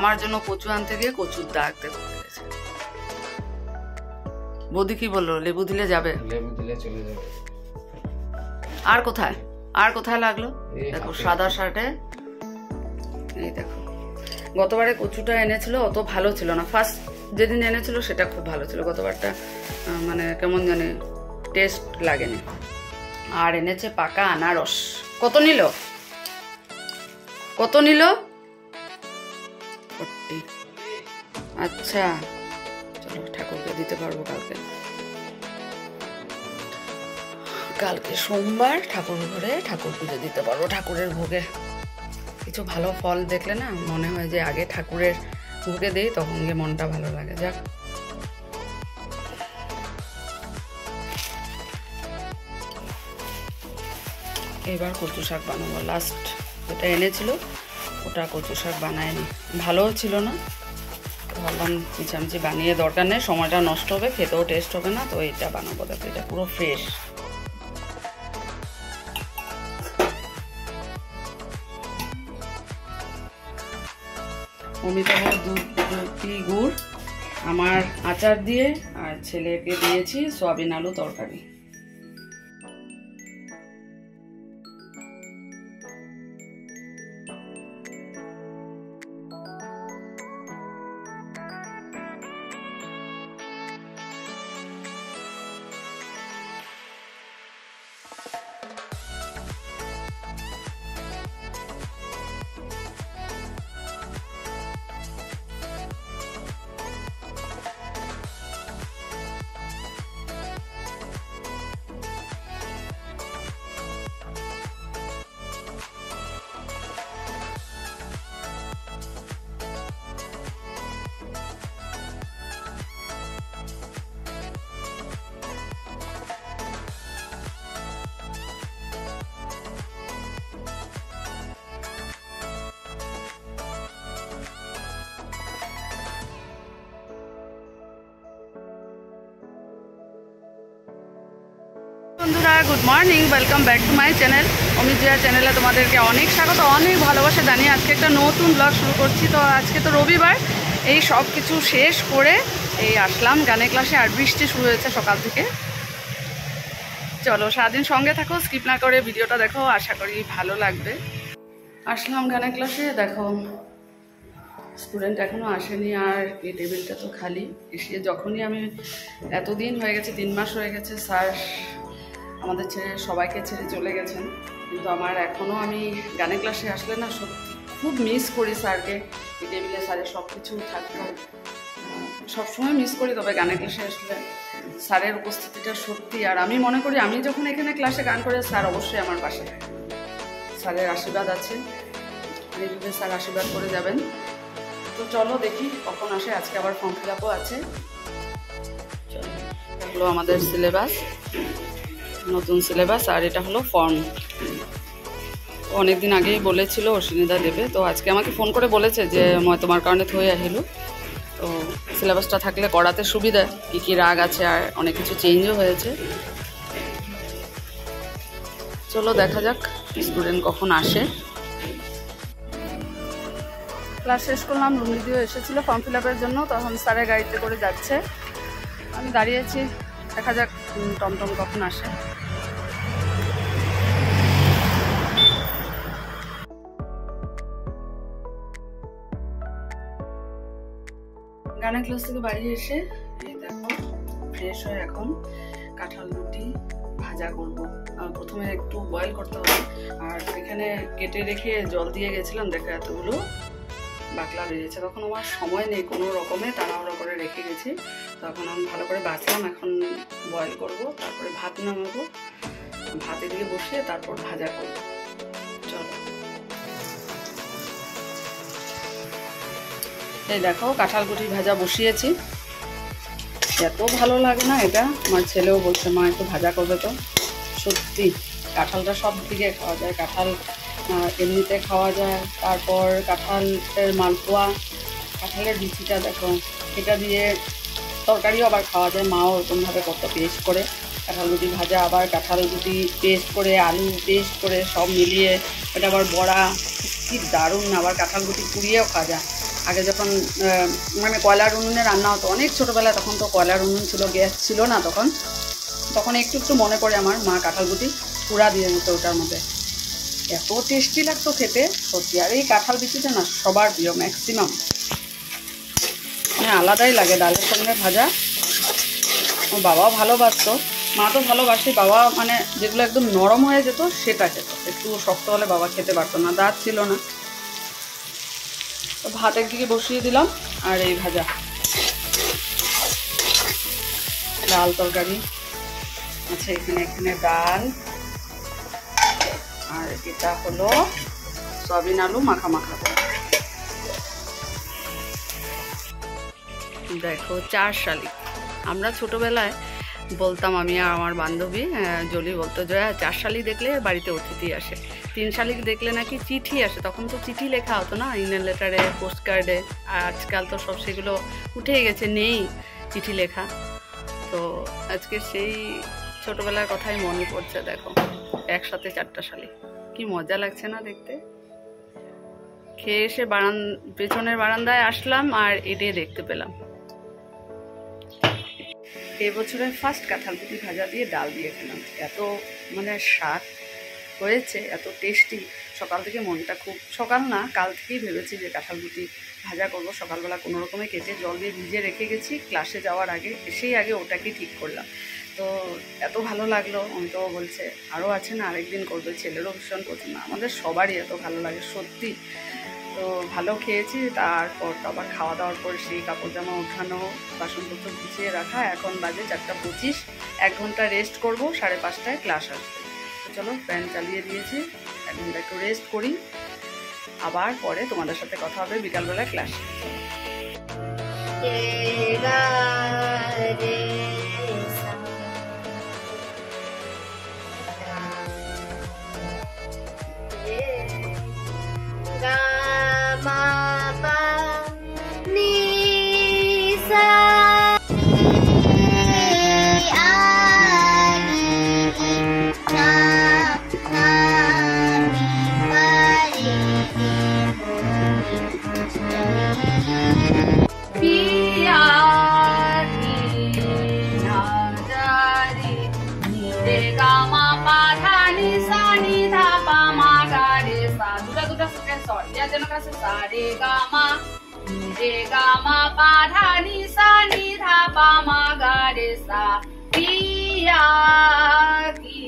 আমার জন্য কচু আনতে গিয়ে কচুর দাগ দেখে গেছে। বৌদি কি বললো, লেবু দিলে যাবে? লেবু দিলে চলে যাবে। আর কোথায়, আর কোথায় লাগলো? দেখো সাদা শার্টে, এই দেখো। গতবারে কচুটা এনেছিল, অত ভালো ছিল না। ফার্স্ট যেদিন এনেছিল সেটা খুব ভালো ছিল, গতবারটা মানে কেমন জানি টেস্ট লাগেনি। আর এনেছে পাকা আনারস। কত নিল, কত নিল? 40। আচ্ছা চলো, ঠাকুরকে দিতে পারবো কালকে। কালকে সোমবার, ঠাকুর ঘরে ঠাকুর পুজো দিতে পারবো। ঠাকুরের ভোগে কিছু ভালো ফল দেখলে না মনে হয় যে আগে ঠাকুরের ভোগে দিই, তখন গিয়ে মনটা ভালো লাগে। যাক, এবার কচু শাক বানাবো। লাস্ট যেটা এনেছিল ওটা কচু শাক বানায়নি, ভালোও ছিল না। ভাবলাম মিছামিছি বানিয়ে দরকার নেই, সময়টা নষ্ট হবে, খেতেও টেস্ট হবে না। তো এইটা বানাবো। দেখো এটা পুরো ফ্রেশ। অমিতাভ দুধ গুড়, আমার আচার দিয়ে, আর ছেলেকে দিয়েছি সয়াবিন আলু তরকারি। বন্ধুরা good morning, welcome back to my channel. Amit Joya চ্যানেলে তোমাদেরকে অনেক স্বাগত, অনেক ভালোবাসা জানিয়ে আজকে একটা নতুন ব্লগ শুরু করছি। তো আজকে তো রবিবার, এই সব কিছু শেষ করে এই আসলাম গানের ক্লাসে। আর বৃষ্টি শুরু হয়েছে সকাল থেকে। চলো সারাদিন সঙ্গে থাকো, স্কিপ না করে ভিডিওটা দেখো, আশা করি ভালো লাগবে। আসলাম গানের ক্লাসে, দেখো স্টুডেন্ট এখনও আসেনি, আর এই টেবিলটা তো খালি। এসে যখনই আমি, এতদিন হয়ে গেছে, 3 মাস হয়ে গেছে, স্যার আমাদের ছেড়ে সবাইকে ছেড়ে চলে গেছেন, কিন্তু আমার এখনও আমি গানের ক্লাসে আসলে না সত্যি খুব মিস করি স্যারকে। এই টেবিলে স্যারের সব কিছু থাকতো, সবসময় মিস করি। তবে গানের ক্লাসে আসলে স্যারের উপস্থিতিটা সত্যি, আর আমি মনে করি আমি যখন এখানে ক্লাসে গান করে স্যার অবশ্যই আমার পাশে থাকে। স্যারের আশীর্বাদ আছে, এইভাবে স্যার আশীর্বাদ করে যাবেন। তো চলো দেখি কখন আসে। আজকে আবার ফর্ম ফিল আপও আছে। চলো, এটা হলো আমাদের সিলেবাস, নতুন সিলেবাস, আর এটা হলো ফর্ম। অনেকদিন আগেই বলেছিল অশ্বিনীদা দেবে, তো আজকে আমাকে ফোন করে বলেছে যে মই তোমার কারণে থই আহিলো। তো সিলেবাসটা থাকলে করাতে সুবিধা, কী কী রাগ আছে, আর অনেক কিছু চেঞ্জও হয়েছে। চলো দেখা যাক স্টুডেন্ট কখন আসে। ক্লাস শেষ করলাম, লুমিদিও এসেছিলো ফর্ম ফিল আপের জন্য, তখন স্যারের গাড়িতে করে যাচ্ছে। আমি দাঁড়িয়েছি, দেখা যাক টমটম কখন আসে। গানের ক্লাস থেকে বাড়ি এসে এই দেখো ফ্রেশ হয়ে এখন কাঁঠাল রুটি ভাজা করবো। প্রথমে একটু বয়েল করতে হবে, আর এখানে কেটে রেখে জল দিয়ে গেছিলাম, দেখো এতগুলো বাকলা বেরিয়েছে। তখন আমার সময় নেই কোনো রকমে, তাড়াহুড়ো করে রেখে গেছি। তখন আমি ভালো করে বাছলাম, এখন বয়েল করব, তারপরে ভাত নামাবো, ভাত এদিকে বসিয়ে তারপর ভাজা করবো। চলো, এই দেখো কাঁঠাল কুটি ভাজা বসিয়েছি। এত ভালো লাগে না এটা, আমার ছেলেও বলছে মা একটু ভাজা করবে। তো সত্যি কাঁঠালটা সব দিকে খাওয়া যায়, কাঁঠাল এমনিতে খাওয়া যায়, তারপর কাঁঠালের মালপোয়া, কাঁঠালের বিচিটা দেখো, এটা দিয়ে তরকারিও আবার খাওয়া যায়। মাও ওরকমভাবে কত পেস্ট করে কাঁঠাল গুটি ভাজা, আবার কাঁঠাল গুটি পেস্ট করে, আলু পেস্ট করে, সব মিলিয়ে এটা আবার বড়া, কি দারুণ। আবার কাঁঠাল গুটি পুড়িয়েও খাওয়া যায়। আগে যখন মানে কয়লার উনুনে রান্না হতো, অনেক ছোটোবেলায়, তখন তো কয়লার উনুন ছিল, গ্যাস ছিল না, তখন একটু একটু মনে পড়ে আমার মা কাঁঠালগুটি পুরা দিয়ে দিত ওটার মধ্যে, এত টেস্টি লাগতো খেতে সত্যি। আর এই কাঁঠাল বিচিটা না সবার প্রিয়, ম্যাক্সিমাম মানে আলাদাই লাগে ডালের সঙ্গে ভাজা। ও বাবাও ভালোবাসতো, মা তো ভালোবাসে, বাবা মানে যেগুলো একদম নরম হয়ে যেত সেটা খেত, একটু শক্ত হলে বাবা খেতে পারতো না, দাঁত ছিল না। তো ভাত একদিকে বসিয়ে দিলাম, আর এই ভাজা ডাল তরকারি আচ্ছা, এখানে ডাল, আর এটা হলো সয়াবিন আলু মাখা মাখা। দেখো 4 শালিক, আমরা ছোটোবেলায় বলতাম, আমি আর আমার বান্ধবী জলি বলতো, জয়া 4 শালিক দেখলে বাড়িতে অতিথি আসে, 3 শালিক দেখলে নাকি চিঠি আসে। তখন তো চিঠি লেখা হতো না, ইমেল লেটারে, পোস্ট কার্ডে, আজকাল তো সব সেগুলো উঠেই গেছে, নেই চিঠি লেখা। তো আজকে সেই ছোটোবেলার কথাই মনে পড়ছে। দেখো একসাথে 4টা শালিক, কি মজা লাগছে না দেখতে। খেয়ে এসে পেছনের বারান্দায় আসলাম, আর এটাই দেখতে পেলাম। এবছরের ফার্স্ট কাঁঠালগুটি ভাজা দিয়ে ডাল দিয়ে খেলাম, এত মানে স্বাদ হয়েছে, এত টেস্টি। সকাল থেকে মনটা খুব, সকাল না কাল থেকেই ভেবেছি যে কাঁঠালগুটি ভাজা করবো। সকালবেলা কোনো রকমে কেটে জল দিয়ে ভিজিয়ে রেখে গেছি, ক্লাসে যাওয়ার আগে, সেই আগে ওটাকেই ঠিক করলাম। তো এত ভালো লাগলো, আমি তো বলছে আরও আছে না, আরেকদিন করবে, ছেলেরও ভীষণ পছন্দ, আমাদের সবারই এত ভালো লাগে সত্যি। তো ভালো খেয়েছি, তারপর তো আবার খাওয়া দাওয়ার পর সেই কাপড় জামা উঠানো, বাসনপত্র গুছিয়ে রাখা। এখন বাজে 4:25, 1 ঘন্টা রেস্ট করবো, 5:30টায় ক্লাস আসবে। তো চলো ফ্যান চালিয়ে দিয়েছি, 1 ঘন্টা একটু রেস্ট করি, আবার পরে তোমাদের সাথে কথা হবে বিকালবেলা ক্লাসে। সারে গামা রে গামা পা ধা নি সা নি ধা পা মা গা রে সা, পিয়া কি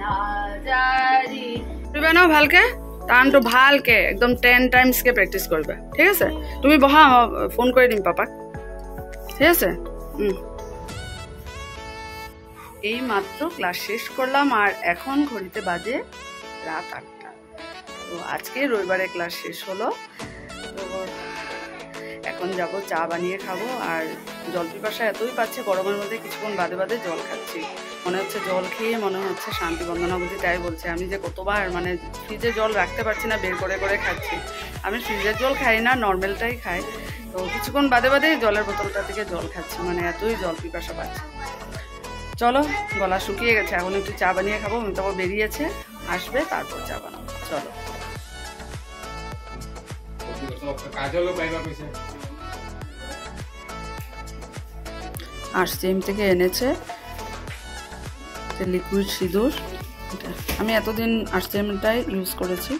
নাজারি। তুমি না ভালকে টানটো ভালকে একদম 10 টাইমস কে প্র্যাকটিস করবে, ঠিক আছে? তুমি বহা, ফোন করে দিম পাপাক, ঠিক আছে? এই মাত্র ক্লাস শেষ করলাম, আর এখন ঘড়িতে বাজে রাত 8টা। তো আজকে রবিবারে ক্লাস শেষ হলো, তো এখন যাব চা বানিয়ে খাবো। আর জল পিপাসা এতই পাচ্ছে, গরমের মধ্যে কিছুক্ষণ বাদে বাদে জল খাচ্ছি, মনে হচ্ছে জল খেয়ে মনে হচ্ছে শান্তি বন্দনা বুঝি, তাই বলছে। আমি যে কতবার মানে ফ্রিজে জল রাখতে পারছি না, বের করে করে খাচ্ছি। আমি ফ্রিজের জল খাই না, নর্মালটাই খাই। তো কিছুক্ষণ বাদে বাদে জলের বোতলটা থেকে জল খাচ্ছি, মানে এতই জল পিপাসা পাচ্ছে। চলো, গলা শুকিয়ে গেছে, এখন একটু চা বানিয়ে খাবো। তারপর বেরিয়েছে, আসবে, তারপর চা বানাবো। চলো। আরসিএম থেকে এনেছে লিকুইড সিঁদুর, আমি এতদিন আরসিএমটাই ইউজ করেছি।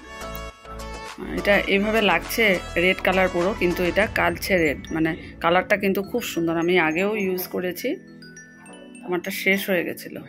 এটা এইভাবে লাগছে রেড কালার পুরো, কিন্তু এটা কালছে রেড, মানে কালারটা কিন্তু খুব সুন্দর। আমি আগেও ইউজ করেছি, আমারটা শেষ হয়ে গেছিলো।